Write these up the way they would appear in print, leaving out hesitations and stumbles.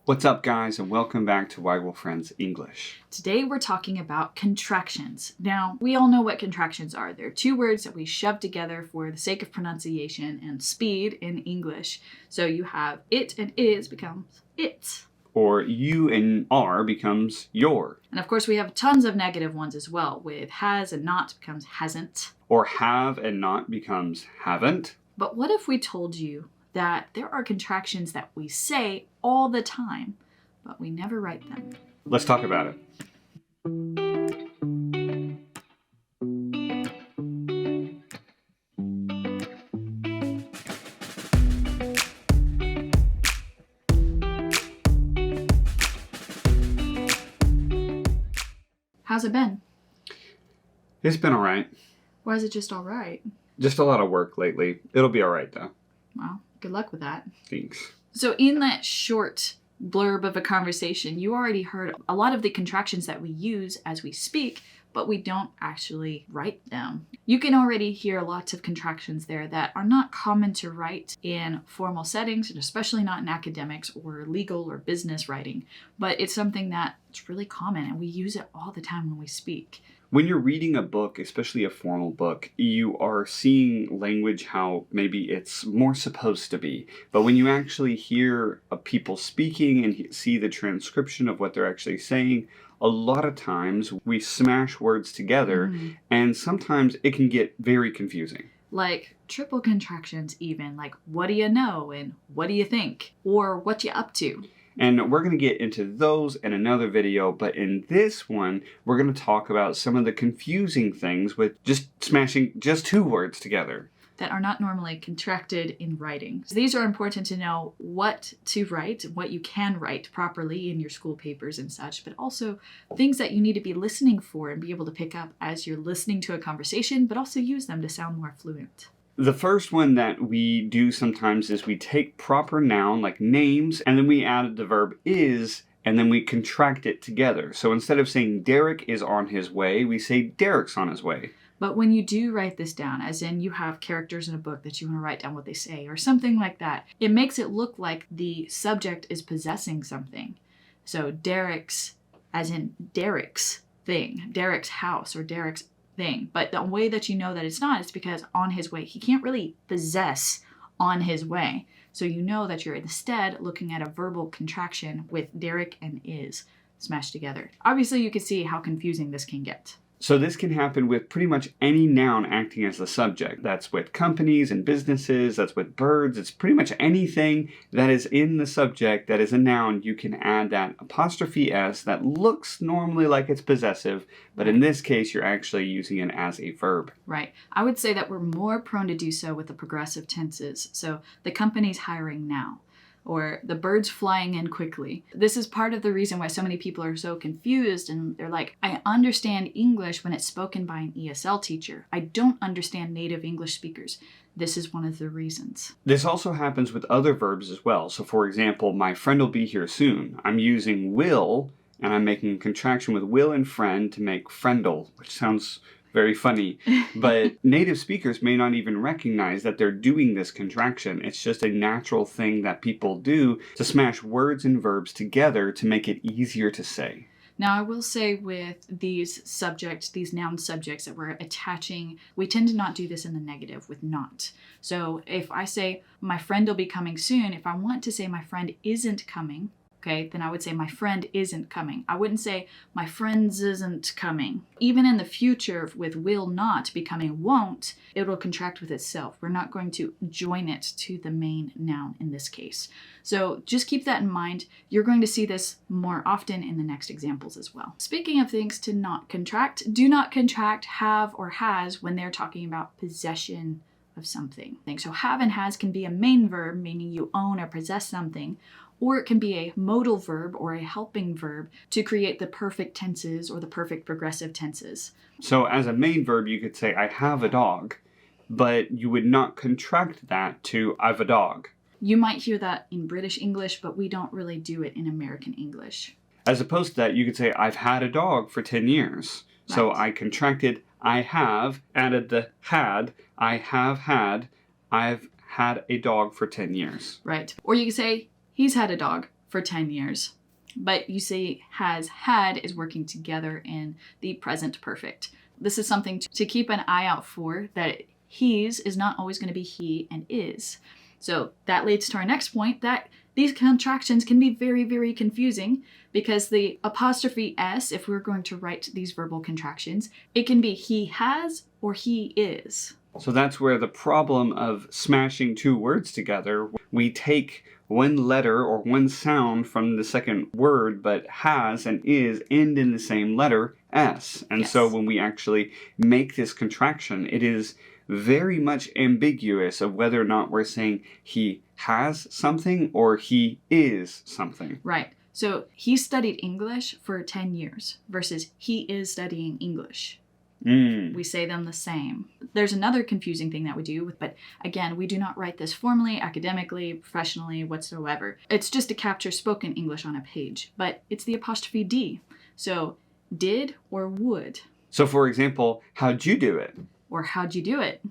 What's up, guys, and welcome back to Waggle Friends English. Today we're talking about contractions. Now, we all know what contractions are. They're two words that we shove together for the sake of pronunciation and speed in English. So you have it and is becomes it. Or you and are becomes your. And of course we have tons of negative ones as well, with has and not becomes hasn't. Or have and not becomes haven't. But what if we told you that there are contractions that we say all the time, but we never write them? Let's talk about it. How's it been? It's been alright. Why is it just alright? Just a lot of work lately. It'll be alright, though. Well, good luck with that. Thanks. So in that short blurb of a conversation, you already heard a lot of the contractions that we use as we speak, but we don't actually write them. You can already hear lots of contractions there that are not common to write in formal settings, and especially not in academics or legal or business writing, but it's something that's really common and we use it all the time when we speak. When you're reading a book, especially a formal book, you are seeing language how maybe it's more supposed to be. But when you actually hear people speaking and see the transcription of what they're actually saying, a lot of times we smash words together, and sometimes it can get very confusing. Like triple contractions even, like what do you know and what do you think, or what you up to. And we're going to get into those in another video, but in this one, we're going to talk about some of the confusing things with just smashing just two words together that are not normally contracted in writing. So these are important to know what to write, what you can write properly in your school papers and such, but also things that you need to be listening for and be able to pick up as you're listening to a conversation, but also use them to sound more fluent. The first one that we do sometimes is we take proper noun like names and then we add the verb is and then we contract it together. So instead of saying Derek is on his way, we say Derek's on his way. But when you do write this down, as in you have characters in a book that you want to write down what they say or something like that, it makes it look like the subject is possessing something. So Derek's, as in Derek's thing, Derek's house or Derek's thing. But the way that you know that it's not is because on his way, he can't really possess on his way. So you know that you're instead looking at a verbal contraction with Derek and is smashed together. Obviously, you can see how confusing this can get. So this can happen with pretty much any noun acting as the subject. That's with companies and businesses, that's with birds, it's pretty much anything that is in the subject that is a noun. You can add that apostrophe S that looks normally like it's possessive, but in this case you're actually using it as a verb. Right. I would say that we're more prone to do so with the progressive tenses. So the company's hiring now, or the bird's flying in quickly. This is part of the reason why so many people are so confused and they're like, I understand English when it's spoken by an ESL teacher. I don't understand native English speakers. This is one of the reasons. This also happens with other verbs as well. So for example, my friend will be here soon. I'm using will and I'm making a contraction with will and friend to make friendle, which sounds very funny, but native speakers may not even recognize that they're doing this contraction. It's just a natural thing that people do to smash words and verbs together to make it easier to say. Now, I will say with these subjects, these noun subjects that we're attaching, we tend to not do this in the negative with not. So if I say, my friend will be coming soon, if I want to say my friend isn't coming, okay, then I would say my friend isn't coming. I wouldn't say my friends isn't coming. Even in the future with will not becoming won't, it will contract with itself. We're not going to join it to the main noun in this case. So just keep that in mind. You're going to see this more often in the next examples as well. Speaking of things to not contract, do not contract have or has when they're talking about possession of something. So have and has can be a main verb, meaning you own or possess something, or it can be a modal verb or a helping verb to create the perfect tenses or the perfect progressive tenses. So as a main verb, you could say, I have a dog, but you would not contract that to I've a dog. You might hear that in British English, but we don't really do it in American English. As opposed to that, you could say, I've had a dog for 10 years. Right. So I contracted, I have, added the had, I have had, I've had a dog for 10 years. Right. Or you could say, he's had a dog for 10 years. But you say has had is working together in the present perfect. This is something to keep an eye out for, that he's is not always going to be he and is. So that leads to our next point, that these contractions can be very, very confusing because the apostrophe S, if we're going to write these verbal contractions, it can be he has or he is. So that's where the problem of smashing two words together, we take one letter or one sound from the second word, but has and is end in the same letter, S. And so when we actually make this contraction, it is very much ambiguous of whether or not we're saying he has something or he is something. Right. So he studied English for 10 years versus he is studying English. We say them the same. There's another confusing thing that we do, but again, we do not write this formally, academically, professionally, whatsoever. It's just to capture spoken English on a page, but it's the apostrophe D. So did or would. So for example, how'd you do it? Or how'd you do it?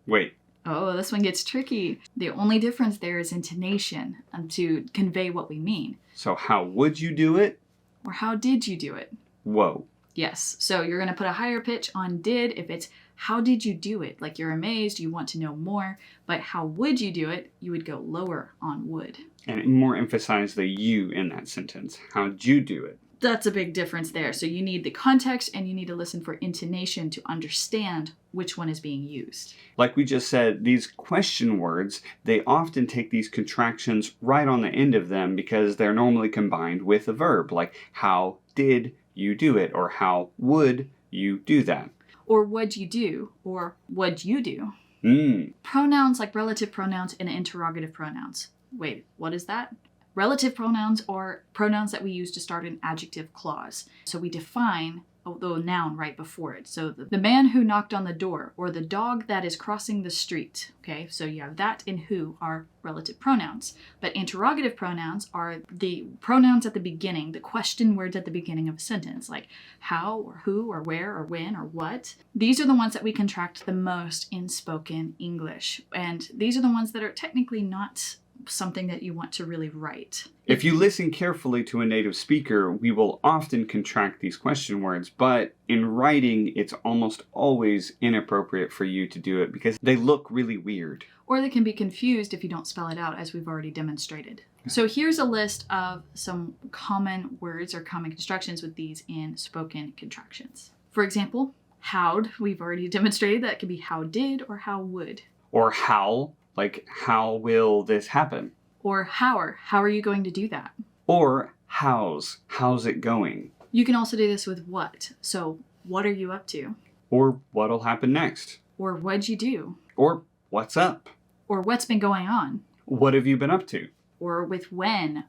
Wait. Oh, this one gets tricky. The only difference there is intonation to convey what we mean. So how would you do it? Or how did you do it? Whoa. Yes, so you're going to put a higher pitch on did if it's how did you do it? Like you're amazed, you want to know more, but how would you do it? You would go lower on would. And more emphasize the you in that sentence. How'd you do it? That's a big difference there. So you need the context and you need to listen for intonation to understand which one is being used. Like we just said, these question words, they often take these contractions right on the end of them because they're normally combined with a verb, like how did you do it, or how would you do that? Or what'd you do, or what'd you do? Pronouns like relative pronouns and interrogative pronouns. Wait, what is that? Relative pronouns are pronouns that we use to start an adjective clause. So we define the noun right before it. So the man who knocked on the door, or the dog that is crossing the street. Okay, so you have that and who are relative pronouns. But interrogative pronouns are the pronouns at the beginning, the question words at the beginning of a sentence, like how or who or where or when or what. These are the ones that we contract the most in spoken English. And these are the ones that are technically not something that you want to really write. If you listen carefully to a native speaker, we will often contract these question words, but in writing, it's almost always inappropriate for you to do it because they look really weird. Or they can be confused if you don't spell it out, as we've already demonstrated. So here's a list of some common words or common constructions with these in spoken contractions. For example, how'd, we've already demonstrated that it could be how did or how would. Or how, like how will this happen? Or how are you going to do that? Or how's it going? You can also do this with what. So what are you up to? Or what'll happen next? Or what'd you do? Or what's up? Or what's been going on? What have you been up to? Or with when'd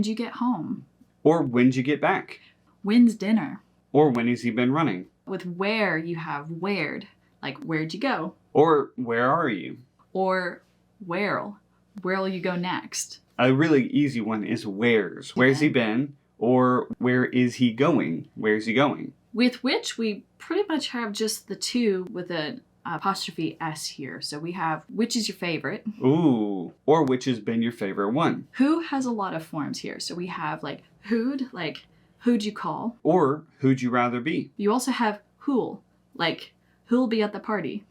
you get home? Or when'd you get back? When's dinner? Or when has he been running? With where you have where'd, like where'd you go? Or where are you? Or where'll you go next? A really easy one is where's. Where's he been? Or where is he going? Where's he going? With which we pretty much have just the two with an apostrophe S here. So we have which is your favorite. Ooh, or which has been your favorite one. Who has a lot of forms here. So we have like who'd you call? Or who'd you rather be? You also have who'll, like who'll be at the party.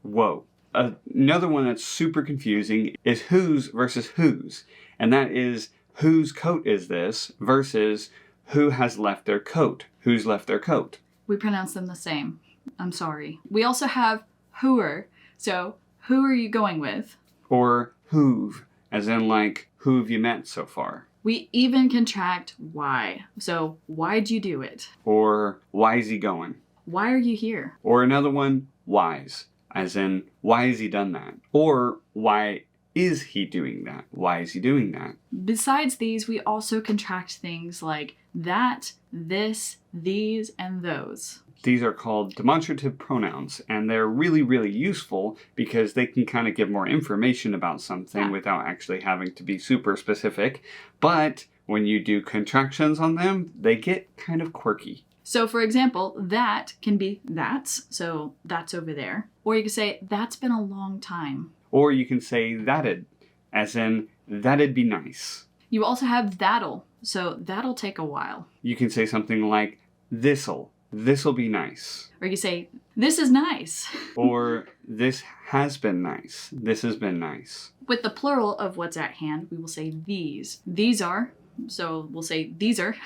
Whoa. Another one that's super confusing is whose versus whose. And that is whose coat is this versus who has left their coat. Who's left their coat? We pronounce them the same. I'm sorry. We also have whoer. So who are you going with? Or who've, as in like who have you met so far? We even contract why. So why'd you do it? Or why is he going? Why are you here? Or another one, why's. As in, why has he done that? Or why is he doing that? Why is he doing that? Besides these, we also contract things like that, this, these, and those. These are called demonstrative pronouns, and they're really, really useful because they can kind of give more information about something without actually having to be super specific. But when you do contractions on them, they get kind of quirky. So for example, that can be that's, so that's over there. Or you can say, that's been a long time. Or you can say that'd, as in that'd be nice. You also have that'll. So that'll take a while. You can say something like this'll be nice. Or you say, this is nice. Or this has been nice. This has been nice. With the plural of what's at hand, we will say these. These are. So we'll say these are.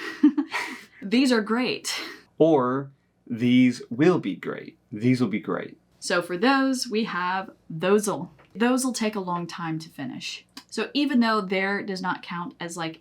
These are great. Or these will be great. These will be great. So for those, we have those'll. Those'll take a long time to finish. So even though there does not count as like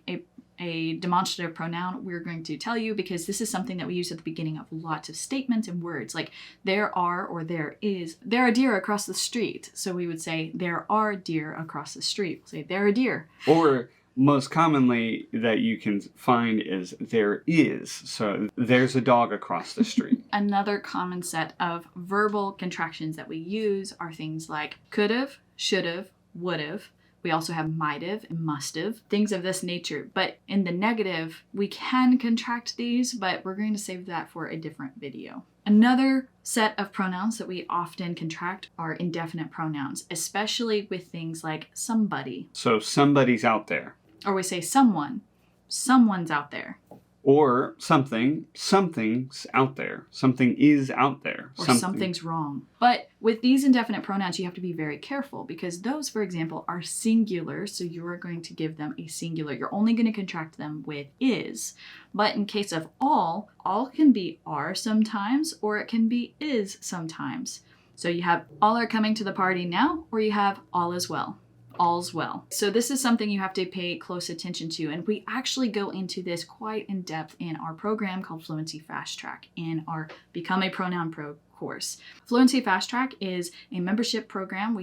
a demonstrative pronoun, we're going to tell you because this is something that we use at the beginning of lots of statements and words, like there are or there is. There are deer across the street. So we would say there are deer across the street. We'll say there are deer. Or most commonly that you can find is there is. So there's a dog across the street. Another common set of verbal contractions that we use are things like could've, should've, would've. We also have might've and must've, things of this nature. But in the negative, we can contract these, but we're going to save that for a different video. Another set of pronouns that we often contract are indefinite pronouns, especially with things like somebody. So somebody's out there. Or we say someone. Someone's out there. Or something. Something's out there. Something is out there. Or something's wrong. But with these indefinite pronouns, you have to be very careful because those, for example, are singular. So you are going to give them a singular. You're only going to contract them with is. But in case of all can be are sometimes, or it can be is sometimes. So you have all are coming to the party now, or you have all is well. All's well. So this is something you have to pay close attention to, and we actually go into this quite in depth in our program called Fluency Fast Track in our Become a Pronoun Pro course. Fluency Fast Track is a membership program.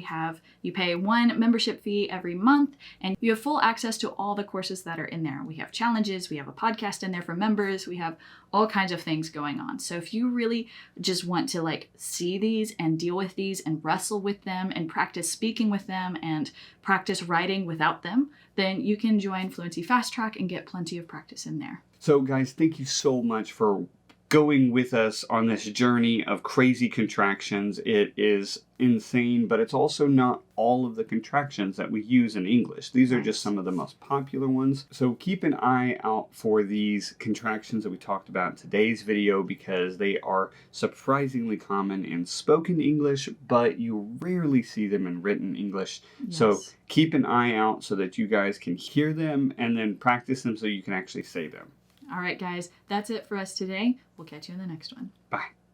You pay one membership fee every month, and you have full access to all the courses that are in there. We have challenges, we have a podcast in there for members, we have all kinds of things going on. So if you really just want to like see these and deal with these and wrestle with them and practice speaking with them and practice writing without them, then you can join Fluency Fast Track and get plenty of practice in there. So guys, thank you so much for going with us on this journey of crazy contractions. It is insane, but it's also not all of the contractions that we use in English. These are just some of the most popular ones. So keep an eye out for these contractions that we talked about in today's video because they are surprisingly common in spoken English, but you rarely see them in written English. Yes. So keep an eye out so that you guys can hear them and then practice them so you can actually say them. All right, guys, that's it for us today. We'll catch you in the next one. Bye.